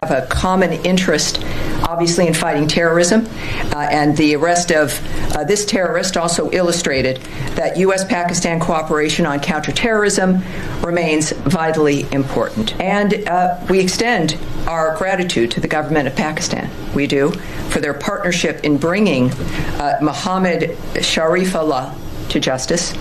have a common interest, obviously, in fighting terrorism, and the arrest of this terrorist also illustrated that U.S.-Pakistan cooperation on counterterrorism remains vitally important. And we extend our gratitude to the government of Pakistan. We do, for their partnership in bringing Mohammed Sharifullah to justice.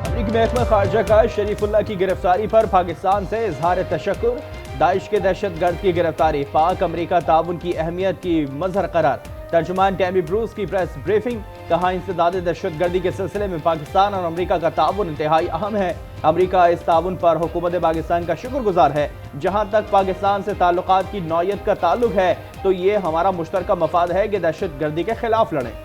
अमेरिकी महकमा खारजा का शरीफुल्लाह की गिरफ्तारी पर पाकिस्तान से इजहार तशक्कुर। Daesh के दहशतगर्द की गिरफ्तारी पाक अमेरिका ताउन की अहमियत की मजहर करार। तर्जुमान टैमी ब्रूस की प्रेस ब्रीफिंग। कहा इंसदाद दहशतगर्दी के सिलसिले में पाकिस्तान और अमेरिका का ताउन इंतहाई अहम है। अमेरिका इस ताउन पर हुकूमत पाकिस्तान का शुक्रगुजार है। जहां तक पाकिस्तान से ताल्लुकात की नौयत का ताल्लुक है तो ये हमारा मुश्तरका मफाद है कि दहशतगर्दी के खिलाफ लड़ें।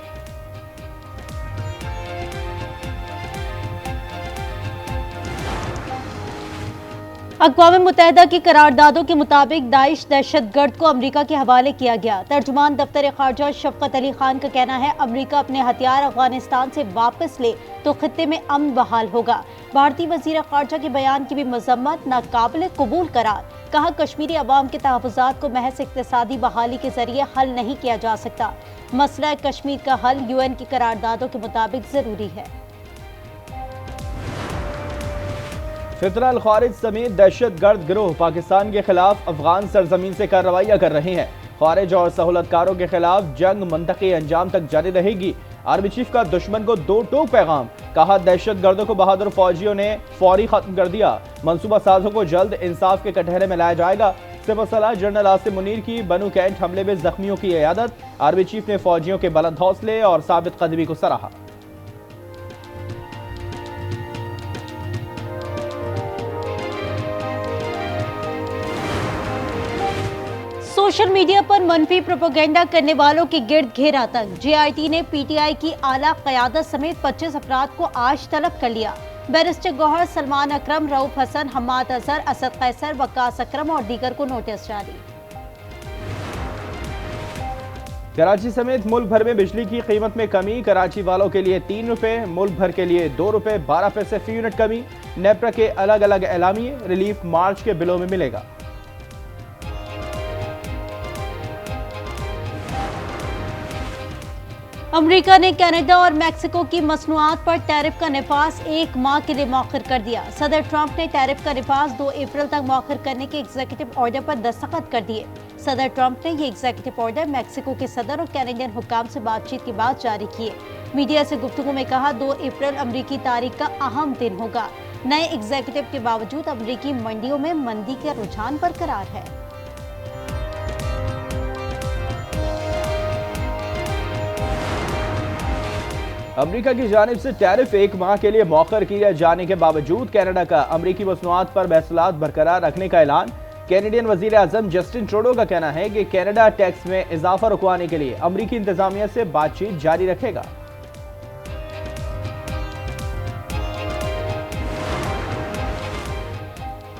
अक़वाम मुत्तहिदा की करारदादों के मुताबिक दाइश दहशतगर्द को अमेरिका के हवाले किया गया। तर्जुमान दफ्तर खारजा शफकत अली खान का कहना है अमेरिका अपने हथियार अफगानिस्तान से वापस ले तो खित्ते में अमन बहाल होगा। भारतीय वज़ीर खारजा के बयान की भी मजम्मत नाकाबिल कबूल करार। कहा कश्मीरी अवाम के तहफ़्फ़ुज़ात को महज इक़्तिसादी बहाली के जरिए हल नहीं किया जा सकता। मसला कश्मीर का हल UN की करारदादों के मुताबिक जरूरी है। फितना अल खारिज समेत दहशतगर्द गिरोह पाकिस्तान के खिलाफ अफगान सरजमीन से कार्रवाइयां कर रहे हैं। खारिज और सहूलतकारों के खिलाफ जंग मंतकी अंजाम तक जारी रहेगी। आर्मी चीफ का दुश्मन को दो टोक पैगाम। कहा दहशतगर्दों को बहादुर फौजियों ने फौरी खत्म कर दिया। मंसूबा साजों को जल्द इंसाफ के कटहरे में लाया जाएगा। सिपह सलाह जनरल आसिम मुनीर की बनू कैंट हमले में जख्मियों की इयादत। आर्मी चीफ ने फौजियों के बुलंद हौसले और साबित कदमी को सराहा। सोशल मीडिया पर मनफी प्रोपेगेंडा करने वालों के गिर्द घेर आतंक। JIT ने PTI की आला क़यादत समेत 25 अफराद को आज तलब कर लिया। बैरिस्टर गौहर, सलमान अकरम, रऊफ हसन, हम्माद अजहर, असद कैसर, वक्कास अकरम और दीगर को नोटिस जारी। कराची समेत मुल्क भर में बिजली की कीमत में कमी। कराची वालों के लिए 3 रुपए, मुल्क भर के लिए 2 रुपए 12 पैसे फी यूनिट कमी। नेपरा के अलग अलग एलामिये। रिलीफ मार्च के बिलों में मिलेगा। अमेरिका ने कनाडा और मैक्सिको की मसनूआत पर टैरिफ का नफाज 1 माह के लिए मौखर कर दिया। सदर ट्रंप ने टैरिफ का नफाज 2 अप्रैल तक मौखर करने के एग्जीक्यूटिव ऑर्डर पर दस्तखत कर दिए। सदर ट्रंप ने ये एग्जीक्यूटिव ऑर्डर मैक्सिको के सदर और कैनेडियन हुक्काम से बातचीत के बाद जारी किए। मीडिया से गुफ्तगू में कहा 2 अप्रैल अमरीकी तारीख का अहम दिन होगा। नए एग्जीक्यूटिव के बावजूद अमरीकी मंडियों में मंदी का रुझान बरकरार है। अमेरिका की जानिब से टैरिफ 1 माह के लिए मौखर किए जाने के बावजूद कनाडा का अमरीकी मसनूआत पर महसूलात बरकरार रखने का ऐलान। कैनेडियन वजीर आजम जस्टिन ट्रूडो का कहना है कि कनाडा टैक्स में इजाफा रुकवाने के लिए अमरीकी इंतजामिया से बातचीत जारी रखेगा।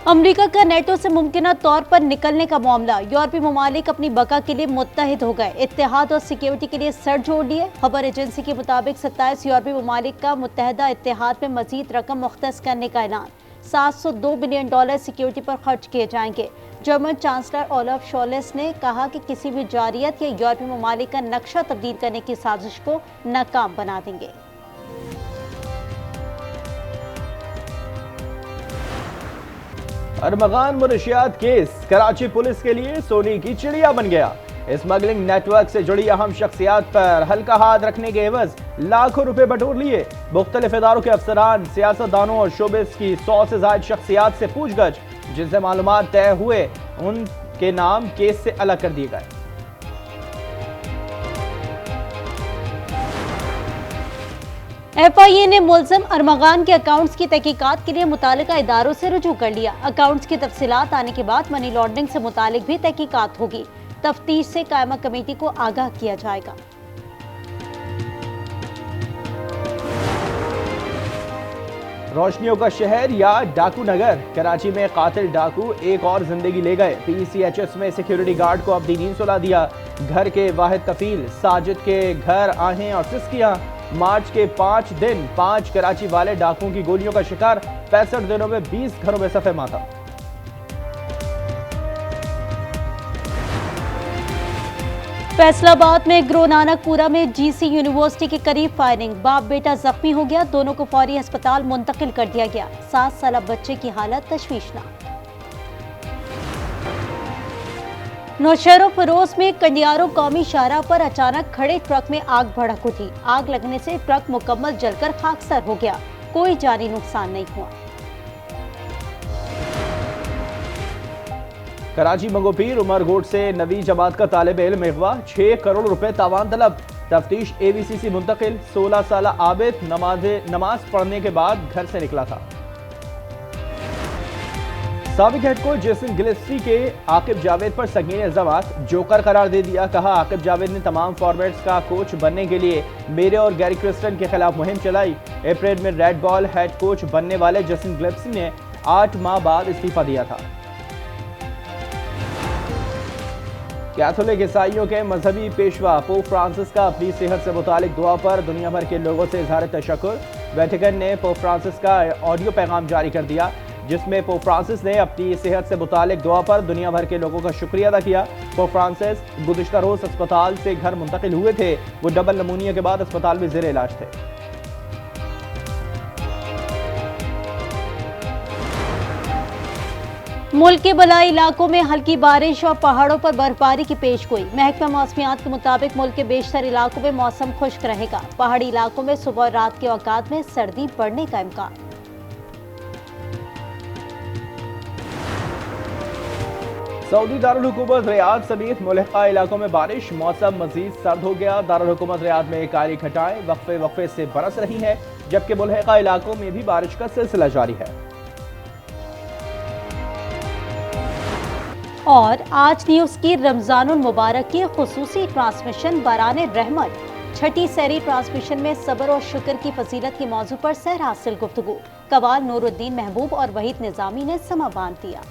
अमेरिका का नेटो से मुमकिन तौर पर निकलने का मामला। यूरोपीय ममालिक अपनी बका के लिए मुत्तहिद हो गए। इत्तेहाद और सिक्योरिटी के लिए सर जोड़ लिए। खबर एजेंसी के मुताबिक 27 यूरोपीय ममालिक का मुत्तहदा इत्तेहाद में मजीद रकम मुख्तस करने का ऐलान। $702 बिलियन सिक्योरिटी पर खर्च किए जाएंगे। जर्मन चांसलर ओलाफ शोल्स ने कहा कि किसी भी जारियत या यूरोपीय ममालिक का नक्शा तब्दील करने की साजिश को नाकाम बना देंगे। अरमगान मुनशियात केस कराची पुलिस के लिए सोने की चिड़िया बन गया। स्मगलिंग नेटवर्क से जुड़ी अहम शख्सियात पर हल्का हाथ रखने के एवज लाखों रुपए बटोर लिए। मुख्तलिफ इदारों के अफसरान, सियासतदानों और शोबिस की 100 से ज्यादा शख्सियात से पूछगछ, जिनसे मालूमात तय हुए उनके नाम केस से अलग कर दिए गए। FIA ने मुल्ज़िम अरमगान के अकाउंट्स की तहकीकात के लिए मुतालिका इदारों से रुजू कर लिया। अकाउंट्स की तफसीलात आने के बाद मनी लॉन्ड्रिंग से मुतालिक भी तहकीकात होगी। तफ्तीश से कायमा कमेटी को आगाह किया जाएगा। रोशनियों का शहर या डाकू नगर। कराची में कातिल डाकू एक और जिंदगी ले गए। PCHS में सिक्योरिटी गार्ड को अपनी नींद सुला दिया। घर के वाहिद कफील साजिद के घर आहें और सिस्कियां। मार्च के 5 दिन 5 कराची वाले डाकुओं की गोलियों का शिकार। 65 दिनों में 20 घरों में सफे मातम। फैसलाबाद में गुरु नानकपुरा में जीसी यूनिवर्सिटी के करीब फायरिंग, बाप बेटा जख्मी हो गया, दोनों को फौरी अस्पताल मुंतकिल कर दिया गया। 7 साल बच्चे की हालत तशवीशनाक। नौशहरों फरोज में कंडियारो कौमी शाहराह पर अचानक खड़े ट्रक में आग भड़क उठी। आग लगने से ट्रक मुकम्मल जलकर खाकसर हो गया, कोई जानी नुकसान नहीं हुआ। कराची मंगोपीर उमरगोट से नवी जमात का तालिब इल्म अगवा, 6 करोड़ रुपए तावान तलब, तफ्तीश AVCC मुंतकिल। 16 साल आबिद नमाज पढ़ने के बाद घर से निकला था। साबिक हेड कोच जेसन गिलेस्पी के आकिब जावेद पर संगीन इल्जामात, जोकर करार दे दिया। कहा आकिब जावेद ने तमाम फॉर्मेट्स का कोच बनने के लिए मेरे और गैरी क्रिस्टन के खिलाफ मुहिम चलाई। अप्रैल में रेड बॉल हेड कोच बनने वाले जेसन गिलेस्पी ने 8 माह बाद इस्तीफा दिया था। कैथोलिक ईसाइयों के मजहबी पेशवा पोप फ्रांसिस का अपनी सेहत से मुतालिक दुआ पर दुनिया भर के लोगों से इजहार तशक्कुर। वेटिकन ने पोप फ्रांसिस का ऑडियो पैगाम जारी कर दिया, जिसमें पोप फ्रांसिस ने अपनी सेहत से मुतालिक दुआ पर दुनिया भर के लोगों का शुक्रिया अदा किया। पोप फ्रांसिस गुज़िश्ता रोज अस्पताल से घर मुंतकिल हुए थे। वो डबल नमूनिया के बाद अस्पताल में ज़ेर इलाज थे। मुल्क के बलाई इलाकों में हल्की बारिश और पहाड़ों पर बर्फबारी की पेशगोई। महकमा मौसमियात के मुताबिक मुल्क के बेशतर इलाकों में मौसम खुश्क रहेगा। पहाड़ी इलाकों में सुबह और रात के औकात में सर्दी बढ़ने का इम्कान। सऊदी दारुल हुकूमत रियाद समेत मुल्का इलाकों में बारिश, मौसम मजीद सर्द हो गया। दारुल हुकूमत रियाद में काली घटाएं वक्फे से बरस रही है, जबकि मुल्का इलाकों में भी बारिश का सिलसिला जारी है। और आज न्यूज़ की रमजानुल मुबारक की खुसूसी ट्रांसमिशन बराने रहमत, छठी सहरी ट्रांसमिशन में सब्र और शुक्र की फजीलत के मौजू पर सैर हासिल गुफ्तगू। कवाल नूरुद्दीन महबूब और वहीद निजामी ने समा बांध दिया।